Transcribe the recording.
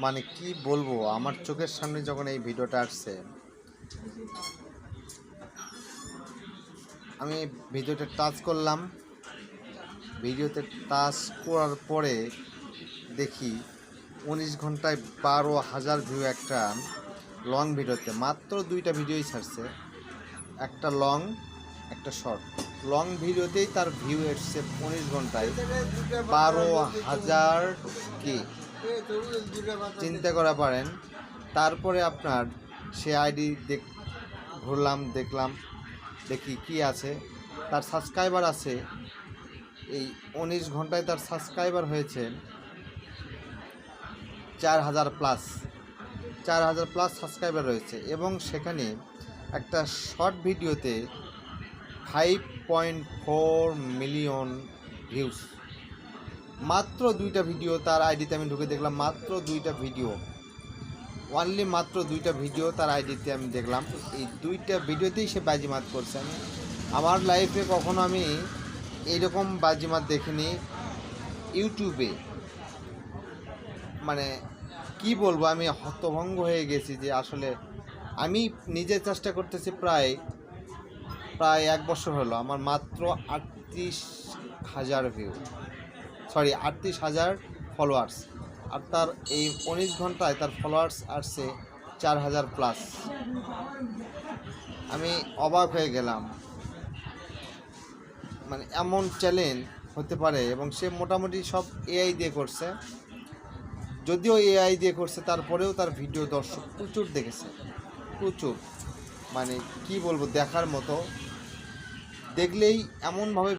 মানে কি বলবো, আমার চোখের সামনে যখন এই ভিডিওটা আসছে, আমি ভিডিওতে টাচ করলাম। ভিডিওতে টাচ করার পরে দেখি 19 ঘন্টায় 12,000 ভিউ একটা লং ভিডিওতে। মাত্র 2টা ভিডিওই ছাড়ছে, একটা লং একটা শর্ট। লং ভিডিওতেই তার ভিউ এসছে 19 ঘন্টায় 12,000 কি, চিন্তা করা পারেন। তারপরে আপনার সে আইডি ঘুরলাম, দেখি কি আছে। তার সাবস্ক্রাইবার আছে, এই 19 ঘন্টায় তার সাবস্ক্রাইবার হয়েছে 4,000 প্লাস। 4,000 প্লাস সাবস্ক্রাইবার রয়েছে এবং সেখানে একটা শর্ট ভিডিওতে 5.4 মিলিয়ন ভিউজ। মাত্র 2টা ভিডিও তার আইডিতে আমি ঢুকে দেখলাম, মাত্র 2টা ভিডিও, অনলি মাত্র 2টা ভিডিও তার আইডিতে আমি দেখলাম। এই 2টা ভিডিওতেই সে বাজিমাত করছে। আমার লাইফে কখনো আমি এইরকম বাজিমাত দেখিনি ইউটিউবে। মানে কি বলবো, আমি হতভঙ্গ হয়ে গেছি যে আসলে আমি নিজে চেষ্টা করতেছি প্রায় 1 বছর হলো। আমার মাত্র 38,000 ভিউ, 38,000 ফলোয়ার্স। আর তার এই 19 ঘন্টায় তার ফলোয়ার্স আসছে 4,000 প্লাস। আমি অবাক হয়ে গেলাম, মানে এমন চ্যালেঞ্জ হতে পারে। এবং সে মোটামুটি সব এআই দিয়ে করছে। যদিও এআই দিয়ে করছে, তারপরেও তার ভিডিও দর্শক প্রচুর দেখেছে, প্রচুর। মানে কি বলবো, দেখার মতো। দেখলেই এমনভাবে